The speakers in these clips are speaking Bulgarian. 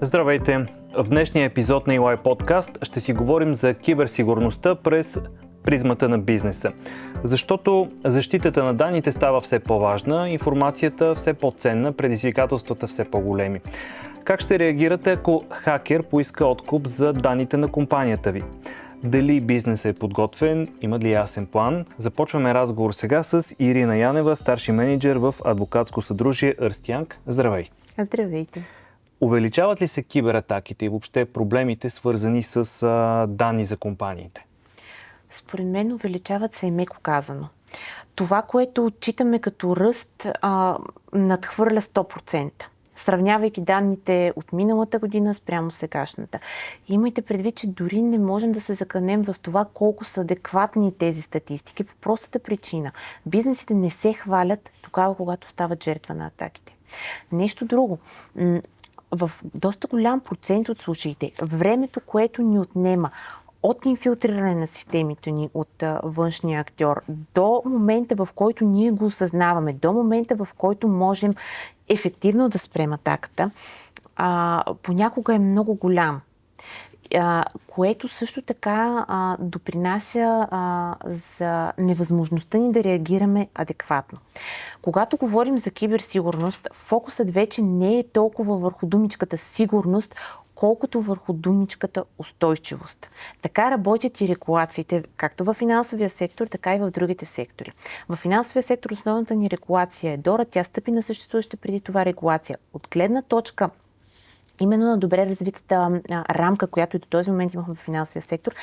Здравейте! В днешния епизод на EY Podcast ще си говорим за киберсигурността през призмата на бизнеса. Защото защитата на данните става все по-важна, информацията все по-ценна, предизвикателствата все по-големи. Как ще реагирате, ако хакер поиска откуп за данните на компанията ви? Дали бизнесът е подготвен? Има ли ясен план? Започваме разговор сега с Ирина Янева, старши мениджър в адвокатско съдружие Ernst & Young. Здравей! Здравейте! Увеличават ли се кибератаките и въобще проблемите, свързани с данни за компаниите? Според мен увеличават се и меко казано. Това, което отчитаме като ръст, надхвърля 100%. Сравнявайки данните от миналата година спрямо сегашната. Имайте предвид, че дори не можем да се закънем в това колко са адекватни тези статистики по простата причина. Бизнесите не се хвалят тогава, когато стават жертва на атаките. Нещо друго. В доста голям процент от случаите времето, което ни отнема от инфилтриране на системите ни от външния актьор до момента, в който ние го осъзнаваме, до момента, в който можем ефективно да спрем атаката, понякога е много голям. Което също така допринася за невъзможността ни да реагираме адекватно. Когато говорим за киберсигурност, фокусът вече не е толкова върху думичката сигурност, колкото върху думичката устойчивост. Така работят и регулациите, както в финансовия сектор, така и в другите сектори. В финансовия сектор основната ни регулация е DORA, тя стъпи на съществуваща преди това регулация. От гледна точка именно на добре развитата рамка, която и до този момент имахме в финансовия сектор,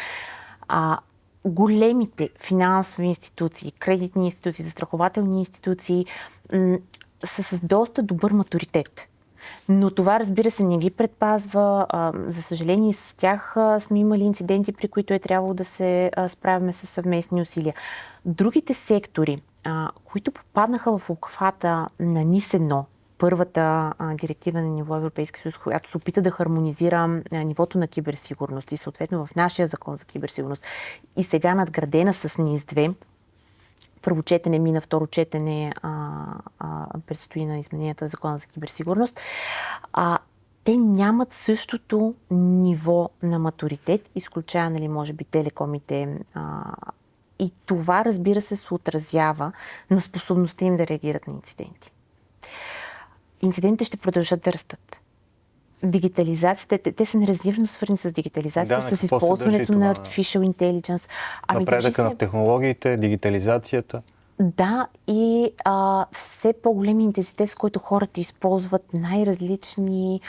големите финансови институции, кредитни институции, застрахователни институции са с доста добър матуритет. Но това, разбира се, не ги предпазва. За съжаление, с тях сме имали инциденти, при които е трябвало да се справяме с съвместни усилия. Другите сектори, които попаднаха в обхвата на НИС-1, първата директива на ниво Европейски съюз, която се опита да хармонизира нивото на киберсигурност и съответно в нашия закон за киберсигурност и сега надградена с НИС-2, първо четене мина, второ четене предстои на измененията на закона за киберсигурност, те нямат същото ниво на матуритет, изключая, може би, телекомите. И това, разбира се отразява на способността им да реагират на инциденти. Инцидентите ще продължат да растат. Дигитализацията, те са неразривно свързани с дигитализацията, с използването на Artificial Intelligence. Напредъка на технологиите, дигитализацията. Да, и все по-големи интензитет, с който хората използват най-различни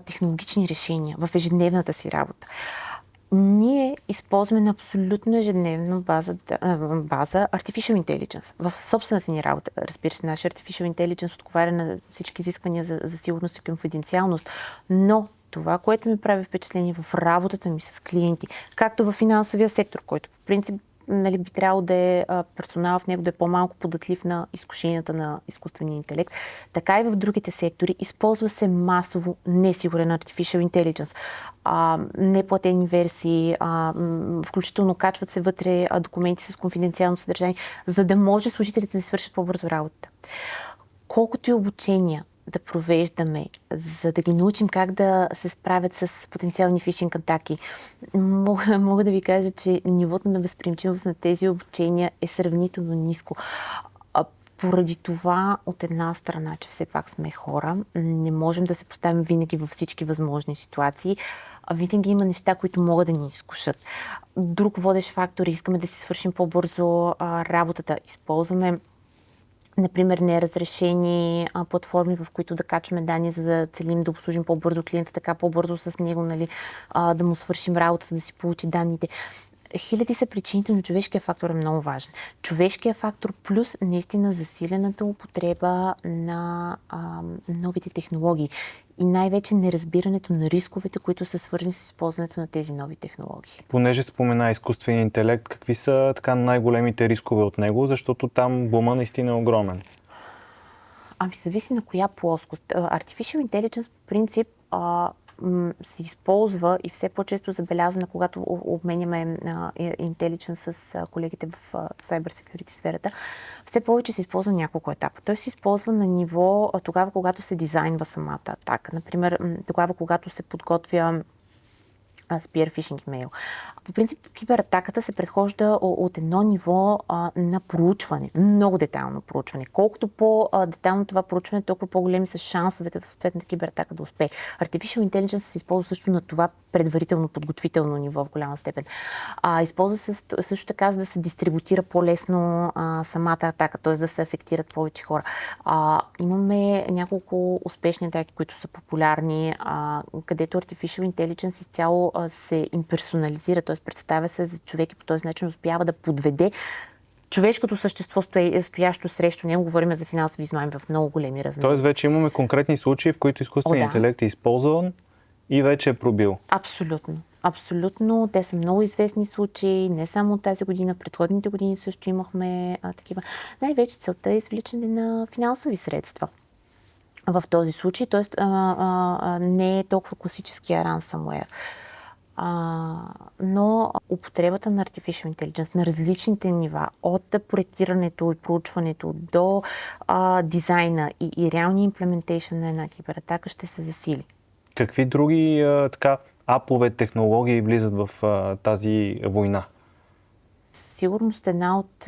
технологични решения в ежедневната си работа. Ние използваме на абсолютно ежедневна база Artificial Intelligence в собствената ни работа. Разбира се, нашия Artificial Intelligence отговаря на всички изисквания за сигурност и конфиденциалност, но това, което ми прави впечатление в работата ми с клиенти, както в финансовия сектор, който по принцип би трябвало да е персонал в него да е по-малко податлив на изкушенията на изкуствения интелект, така и в другите сектори използва се масово несигурен Artificial Intelligence. Неплатени версии, включително качват се вътре документи с конфиденциално съдържание, за да може служителите да свършат по-бързо работата. Колкото и обучения да провеждаме, за да ги научим как да се справят с потенциални фишинг атаки, мога да ви кажа, че нивото на възприемчивост на тези обучения е сравнително ниско. Поради това, от една страна, че все пак сме хора, не можем да се поставим винаги във всички възможни ситуации. Винаги има неща, които могат да ни изкушат. Друг водещ фактор, искаме да си свършим по-бързо работата. Използваме, например, неразрешени платформи, в които да качваме данни, за да целим да обслужим по-бързо клиента, така по-бързо с него, да му свършим работата, да си получи данните. Хиляди са причините, но човешкият фактор е много важен. Човешкият фактор плюс наистина засилената употреба на новите технологии и най-вече неразбирането на рисковете, които са свързани с използването на тези нови технологии. Понеже спомена изкуствения интелект, какви са така най-големите рискове от него, защото там бума наистина е огромен? Зависи на коя плоскост. Artificial Intelligence по принцип се използва и все по-често забелязваме, когато обменяме intelligence с колегите в cyber security сферата, все повече се използва няколко етапа. Той се използва на ниво тогава, когато се дизайнва самата атака. Например, тогава, когато се подготвя spear phishing имейл. По принцип, кибератаката се предхожда от едно ниво на проучване, много детайлно проучване. Колкото по-детайлно това проучване, толкова по-големи са шансовете в съответната кибератака да успее. Artificial Intelligence се използва също на това предварително подготвително ниво в голяма степен. Използва се също така, за да се дистрибутира по-лесно самата атака, т.е. да се афектират повече хора. Имаме няколко успешни атаки, които са популярни, където Artificial Intelligence изцяло се имперсонализира, т.е. представя се за човек и по този начин успява да подведе човешкото същество, стоящо срещу него. Говорим за финансови измами в много големи размери. Тоест вече имаме конкретни случаи, в които изкуственият интелект е използван и вече е пробил. Абсолютно. Абсолютно. Те са много известни случаи, не само от тази година, предходните години също имахме такива. Най-вече целта е извличане на финансови средства. В този случай, т.е. не е толкова класическия ransomware. Но употребата на Artificial Intelligence на различните нива, от проектирането и проучването до дизайна и реалния имплементейшн на една кибератака ще се засили. Какви други апове, технологии влизат в тази война? Със сигурност една от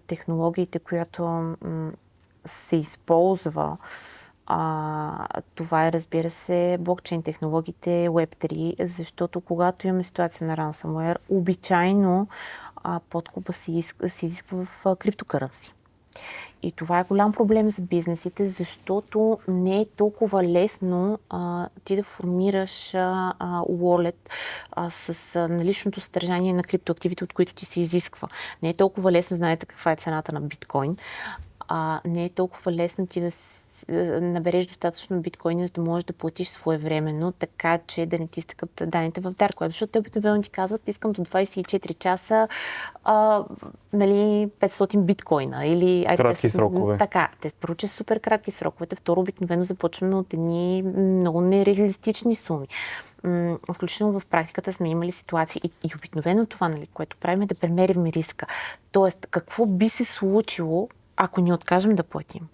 технологиите, която се използва, това е, разбира се, блокчейн технологиите, Web3, защото когато имаме ситуация на ransomware, обичайно подкупа се изисква в криптокърнси. И това е голям проблем за бизнесите, защото не е толкова лесно ти да формираш wallet с наличното съдържание на криптоактивите, от които ти се изисква. Не е толкова лесно, знаете каква е цената на биткоин. Не е толкова лесно ти да набереш достатъчно биткоини, за да можеш да платиш своевременно, така че да не ти стъкат данните в Dark Web. Защото те обикновено ти казват, искам до 24 часа 500 биткоина. Или, кратки срокове. Така, те първо, че са супер кратки сроковете. Второ, обикновено започваме от едни много нереалистични суми. Включително в практиката сме имали ситуации и обикновено това, което правим, е да премерим риска. Тоест, какво би се случило, ако ни откажем да платим?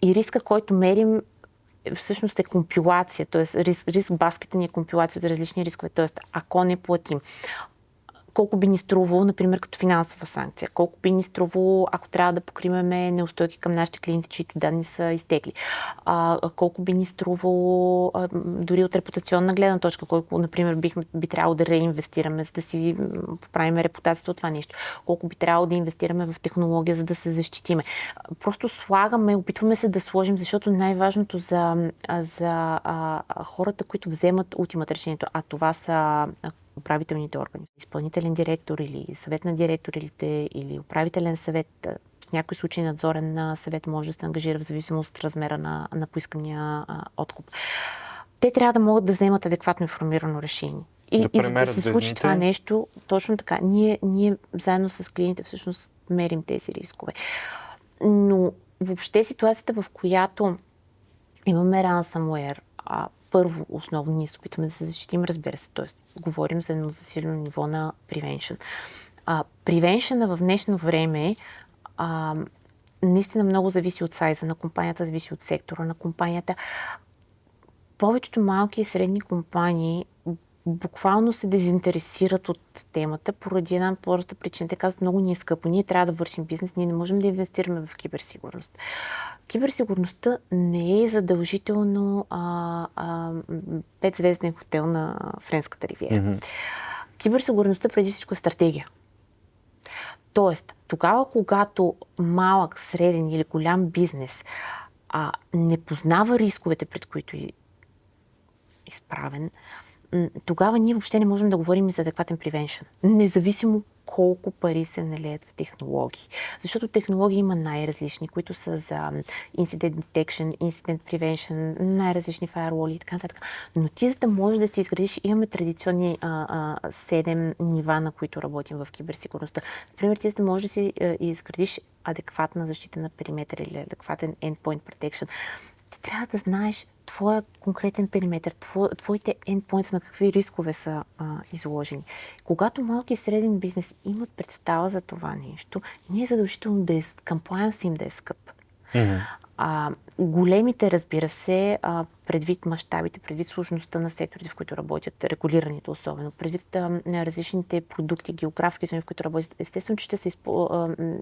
И риска, който мерим, всъщност е компилация, т.е. риск баскета ни е компилация от различни рискове, т.е. ако не платим, колко би ни струвало, например, като финансова санкция, колко би ни струвало, ако трябва да покриваме неустойки към нашите клиенти, чието данни са изтекли, колко би ни струвало дори от репутационна гледна точка, колко, например, би трябвало да реинвестираме, за да си поправим репутацията от това нещо, колко би трябвало да инвестираме в технология, за да се защитиме. Просто опитваме се да сложим, защото най-важното за хората, които вземат ултимат решението, а това са управителните органи. Изпълнителен директор или съвет на директорите или управителен съвет, в някои случаи надзорен съвет може да се ангажира в зависимост от размера на поискания откуп. Те трябва да могат да вземат адекватно информирано решение. И за да се случи това нещо, точно така, ние заедно с клиентите всъщност мерим тези рискове. Но въобще ситуацията, в която имаме ransomware, първо, основно ние се опитваме да се защитим, разбира се, т.е. говорим за едно засилено ниво на prevention. Prevention в днешно време наистина много зависи от сайза на компанията, зависи от сектора на компанията. Повечето малки и средни компании буквално се дезинтересират от темата поради една проста причина. Те казват, много ни е скъпо, ние трябва да вършим бизнес, ние не можем да инвестираме в киберсигурност. Киберсигурността не е задължително 5-звезден хотел на Френската ривиера. Mm-hmm. Киберсигурността преди всичко е стратегия. Тоест, тогава, когато малък, среден или голям бизнес не познава рисковете, пред които е изправен, тогава ние въобще не можем да говорим и за адекватен prevention. Независимо колко пари се налеят в технологии. Защото технологии има най-различни, които са за incident detection, incident prevention, най-различни firewall и така нататък. Но ти, за да можеш да си изградиш, имаме традиционни 7 нива, на които работим в киберсигурността. Например, ти, за да можеш да си изградиш адекватна защита на периметъра или адекватен endpoint protection, ти трябва да знаеш твоя конкретен периметр, твоите endpoints на какви рискове са изложени. Когато малки и среден бизнес имат представа за това нещо, не е задължително да е compliance им да е скъп. Големите, разбира се, предвид мащабите, предвид сложността на секторите, в които работят, регулираните особено, предвид различните продукти, географски зони, в които работят, естествено, че ще са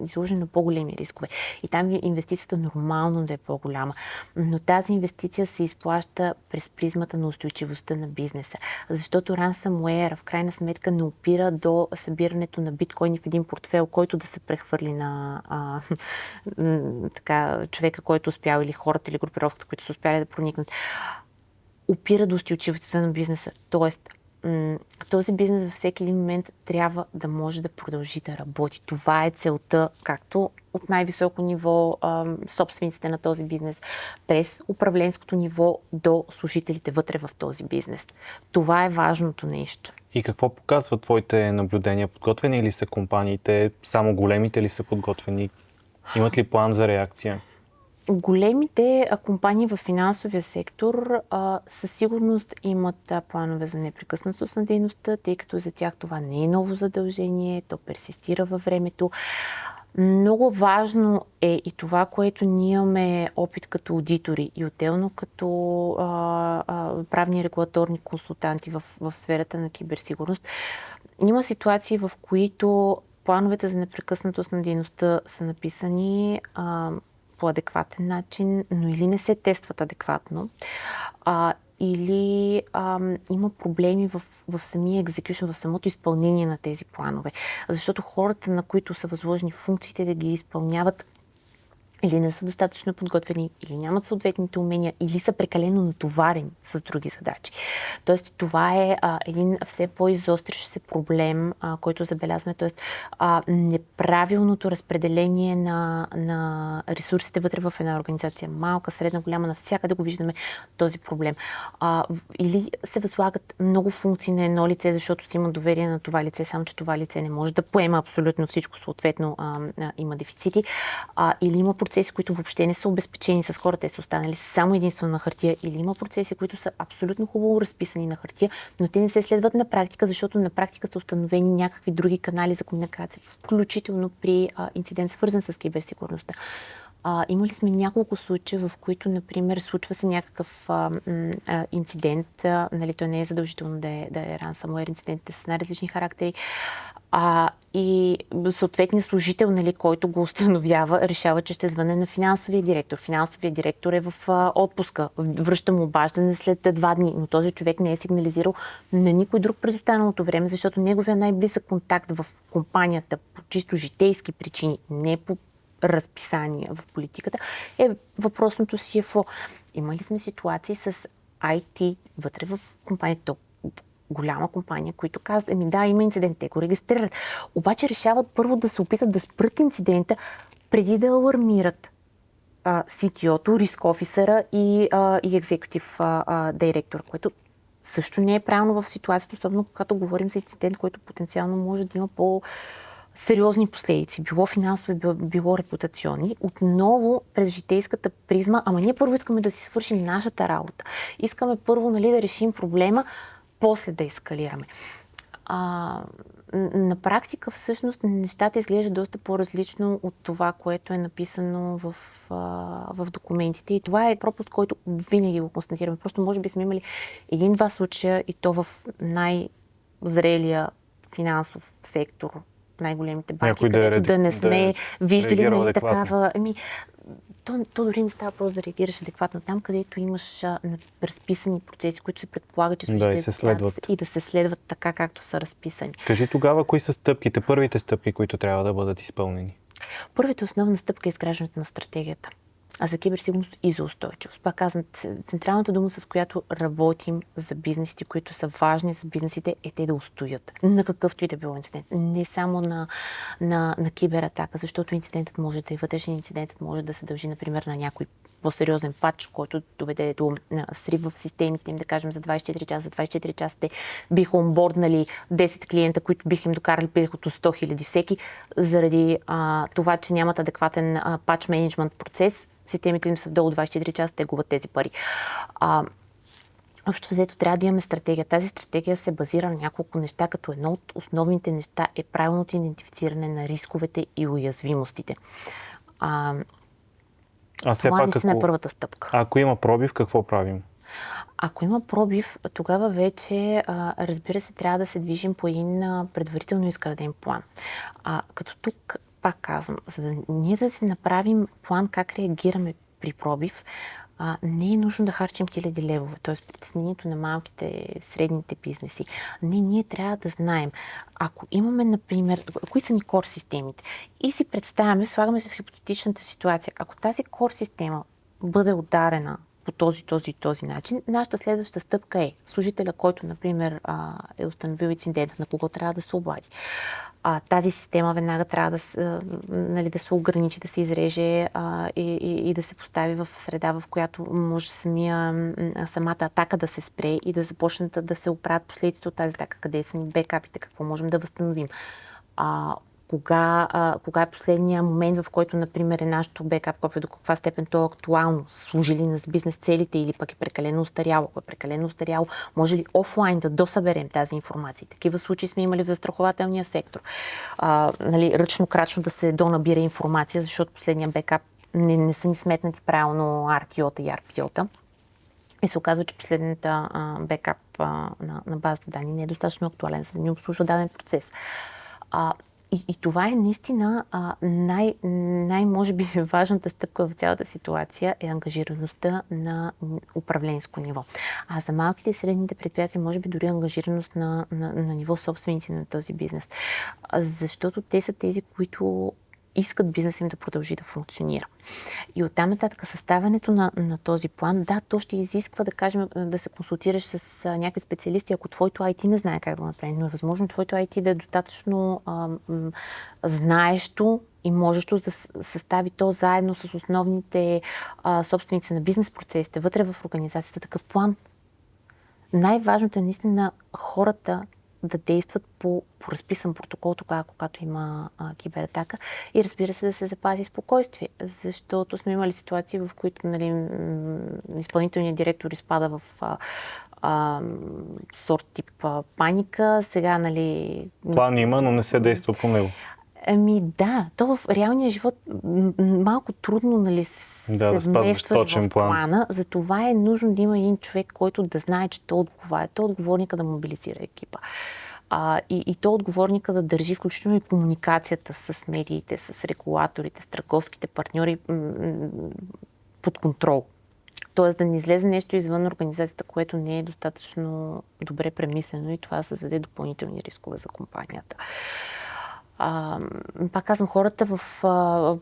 изложени на по-големи рискове. И там инвестицията нормално да е по-голяма. Но тази инвестиция се изплаща през призмата на устойчивостта на бизнеса. Защото ransomware в крайна сметка не опира до събирането на биткоини в един портфел, който да се прехвърли на човека, който успял, или хората, или групировката, които са успяли да проникнат. Опира до устойчивостта на бизнеса. Тоест, този бизнес във всеки един момент трябва да може да продължи да работи. Това е целта, както от най-високо ниво собствениците на този бизнес, през управленското ниво до служителите вътре в този бизнес. Това е важното нещо. И какво показват твоите наблюдения? Подготвени ли са компаниите? Само големите ли са подготвени? Имат ли план за реакция? Големите компании в финансовия сектор със сигурност имат планове за непрекъснатост на дейността, тъй като за тях това не е ново задължение, то персистира във времето. Много важно е и това, което ние имаме опит като аудитори и отделно като правни регулаторни консултанти в сферата на киберсигурност. Има ситуации, в които плановете за непрекъснатост на дейността са написани по адекватен начин, но или не се тестват адекватно, или има проблеми в самия екзекюшн, в самото изпълнение на тези планове. Защото хората, на които са възложени функциите да ги изпълняват, или не са достатъчно подготвени, или нямат съответните умения, или са прекалено натоварени с други задачи. Тоест, това е един все по-изострящ се проблем, който забелязваме. Тоест, неправилното разпределение на ресурсите вътре в една организация. Малка, средна, голяма, навсякъде го виждаме този проблем. Или се възлагат много функции на едно лице, защото си има доверие на това лице, само че това лице не може да поема абсолютно всичко, съответно има дефицити. Или има процеси, които въобще не са обезпечени с хората, те са останали само единствено на хартия, или има процеси, които са абсолютно хубаво разписани на хартия, но те не се следват на практика, защото на практика са установени някакви други канали за комуникация, включително при инцидент, свързан с киберсигурността. Имали сме няколко случая, в които, например, случва се някакъв инцидент, нали, той не е задължително да е ransomware, инцидентите са най-различни характери, и съответният служител, нали, който го установява, решава, че ще звъне на финансовия директор. Финансовият директор е в отпуска, връща му обаждане след 2 дни, но този човек не е сигнализирал на никой друг през останалото време, защото неговия най-близък контакт в компанията по чисто житейски причини, не по разписания в политиката, е въпросното CFO. Имали сме ситуации с IT вътре в компанията, голяма компания, които казват, да, има инцидент, те го регистрират. Обаче решават първо да се опитат да спрат инцидента, преди да алармират CTO-то, риск офисъра и екзекутив директор, което също не е правилно в ситуацията, особено когато говорим за инцидент, който потенциално може да има сериозни последици, било финансови, било репутационни, отново през житейската призма, ама ние първо искаме да си свършим нашата работа. Искаме първо, нали, да решим проблема, после да ескалираме. На практика всъщност нещата изглеждат доста по-различно от това, което е написано в документите. И това е пропуск, който винаги го констатираме. Просто може би сме имали 1-2 случая и то в най-зрелия финансов сектор, най-големите банки, където да не сме виждали, нали, такава... То дори не става просто да реагираш адекватно там, където имаш разписани процеси, които се предполага, че и да се следват така, както са разписани. Кажи тогава, кои са стъпките, първите стъпки, които трябва да бъдат изпълнени? Първата основна стъпка е изграждането на стратегията. За киберсигурност и за устойчивост. Пак казвам, централната дума, с която работим за бизнесите, които са важни за бизнесите, е те да устоят на какъвто и да било инцидент. Не само на кибератака, защото инцидентът може да е вътрешен, инцидентът може да се дължи, например, на някой по-сериозен патч, който доведе до срив в системите им, да кажем, за 24 часа. За 24 часа те биха онборднали 10 клиента, които биха им докарали приход от 100 000 всеки, заради това, че нямат адекватен патч менеджмент процес. системите им са долу 24 часа, те губят тези пари. Общо взето трябва да имаме стратегия. Тази стратегия се базира на няколко неща, като едно от основните неща е правилното идентифициране на рисковете и уязвимостите. Това наистина е първата стъпка. Ако има пробив, какво правим? Ако има пробив, тогава вече, разбира се, трябва да се движим по един предварително изграден план. Като тук, пак казвам, за да ние да си направим план как реагираме при пробив, не е нужно да харчим хиляди левове, т.е. притеснението на малките, средните бизнеси. Ние трябва да знаем, ако имаме, например, кои са ни core системите и си представяме, слагаме се в хипотетичната ситуация. Ако тази core система бъде ударена по този начин, нашата следваща стъпка е служителя, който, например, е установил инцидента, на кого трябва да се обади. Тази система веднага трябва да се ограничи, да се изреже и да се постави в среда, в която може самата атака да се спре и да започнат да се оправят последиците от тази атака, къде са ни бекапите, какво можем да възстановим. Кога е последния момент, в който, например, е нашето бекап копие, до каква степен то е актуално, служи ли на бизнес целите или пък е прекалено устаряло. Ако е прекалено устаряло, може ли офлайн да досъберем тази информация? Такива случаи сме имали в застрахователния сектор. Ръчно-крачно да се донабира информация, защото последния бекап не са ни сметнати правилно RTO-та и RPO-та. И се оказва, че последната бекап на базата данни не е достатъчно актуален, за да ни обслужва даден процес. И това е наистина може би важната стъпка в цялата ситуация е ангажираността на управленско ниво. За малките и средните предприятия може би дори ангажираност на ниво собственици на този бизнес. Защото те са тези, които искат бизнес им да продължи да функционира. И оттам нататък съставянето на този план, то ще изисква, да кажем, да се консултираш с някакви специалисти, ако твоето IT не знае как да го направи, но е възможно твоето IT да е достатъчно знаещо и можещо да състави то заедно с основните собственици на бизнес процесите вътре в организацията такъв план. Най-важното е наистина хората да действат по разписан протокол тогава, когато има кибератака и, разбира се, да се запази спокойствие, защото сме имали ситуации, в които изпълнителният директор изпада в сорт тип паника. Сега, план има, но не се действа по него. Да, то в реалния живот малко трудно се вместваш в плана. Затова е нужно да има един човек, който да знае, че той отговаря. Той е отговорника да мобилизира екипа. И той е отговорника да държи включително и комуникацията с медиите, с регулаторите, с търговските партньори под контрол. Тоест да не излезе нещо извън организацията, което не е достатъчно добре премислено и това създаде допълнителни рискове за компанията. Пак казвам, хората в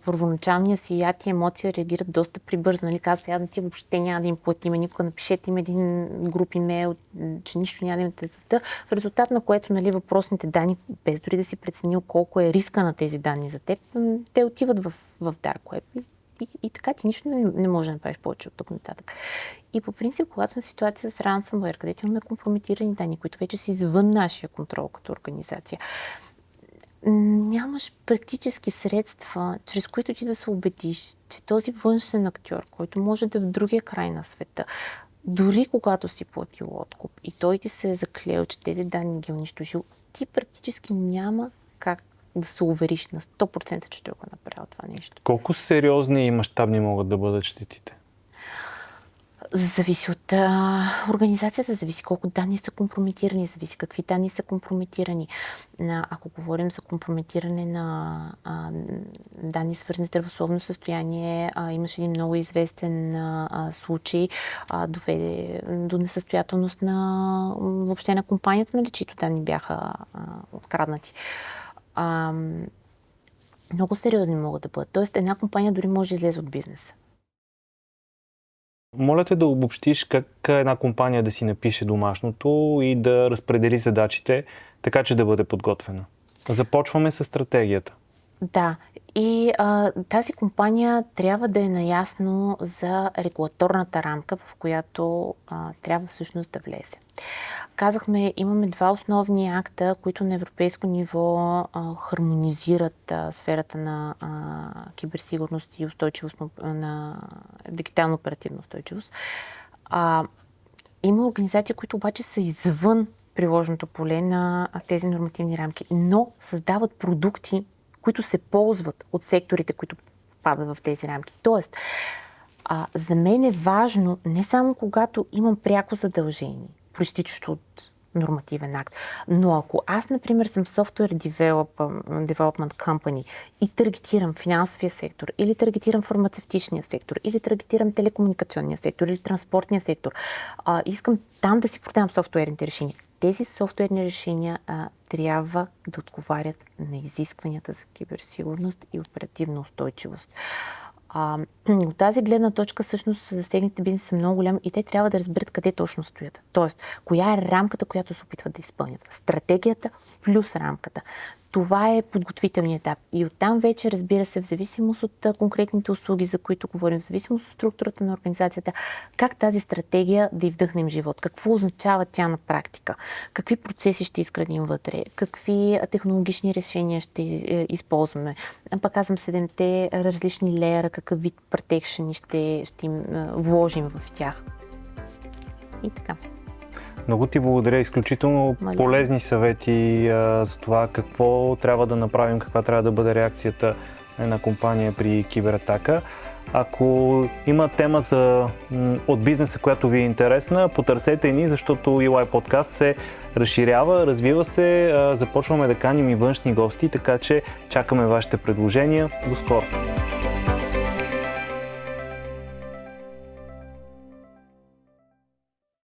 първоначалния си яд и емоция реагират доста прибързно. Казват, ти въобще няма да им платиме, никога напишете им един груп имейл, че нищо няма да им тътата. В резултат на което въпросните данни, без дори да си преценил колко е риска на тези данни за теб, те отиват в Dark Web и така ти нищо не може да направиш повече от тук нататък. И по принцип, когато сме в ситуация с ransomware, където имаме компрометирани данни, които вече са извън нашия контрол като организация, нямаш практически средства, чрез които ти да се убедиш, че този външен актьор, който може да е в другия край на света, дори когато си платил откуп и той ти се е заклел, че тези данни ги е унищожил, ти практически няма как да се увериш на 100%, че той го направил това нещо. Колко сериозни и мащабни могат да бъдат щетите? Зависи от организацията, зависи колко данни са компрометирани, зависи какви данни са компрометирани. Ако говорим за компрометиране на данни, свързани с здравословно състояние, имаше един много известен случай, доведе до несъстоятелност въобще на компанията, чиито данни бяха откраднати. Много сериозни могат да бъдат. Тоест, една компания дори може да излезе от бизнеса. Моля те да обобщиш как една компания да си напише домашното и да разпредели задачите, така че да бъде подготвена. Започваме с стратегията. Да, и тази компания трябва да е наясно за регулаторната рамка, в която трябва всъщност да влезе. Казахме, имаме два основни акта, които на европейско ниво хармонизират сферата на киберсигурност и устойчивост на дигитална оперативна устойчивост. Има организации, които обаче са извън приложеното поле на тези нормативни рамки, но създават продукти, които се ползват от секторите, които попадат в тези рамки. Тоест, за мен е важно не само когато имам пряко задължение, произтичащо от нормативен акт, но ако аз, например, съм Software Development Company и таргетирам финансовия сектор, или таргетирам фармацевтичния сектор, или таргетирам телекомуникационния сектор, или транспортния сектор, искам там да си продавам софтуерните решения. Тези софтуерни решения трябва да отговарят на изискванията за киберсигурност и оперативна устойчивост. От тази гледна точка всъщност засегнатите бизнеси са много голям и те трябва да разберат къде точно стоят. Тоест, коя е рамката, която се опитват да изпълнят. Стратегията плюс рамката. Това е подготвителният етап. И оттам вече, разбира се, в зависимост от конкретните услуги, за които говорим, в зависимост от структурата на организацията, как тази стратегия да й вдъхнем живот, какво означава тя на практика, какви процеси ще изградим вътре, какви технологични решения ще използваме. Пак казвам 7-те различни леера, какъв вид протекшени ще им вложим в тях. И така. Много ти благодаря. Изключително полезни съвети за това какво трябва да направим, каква трябва да бъде реакцията на една компания при кибератака. Ако има тема от бизнеса, която ви е интересна, потърсете ни, защото EY Podcast се разширява, развива се, започваме да каним и външни гости, така че чакаме вашите предложения. До скоро!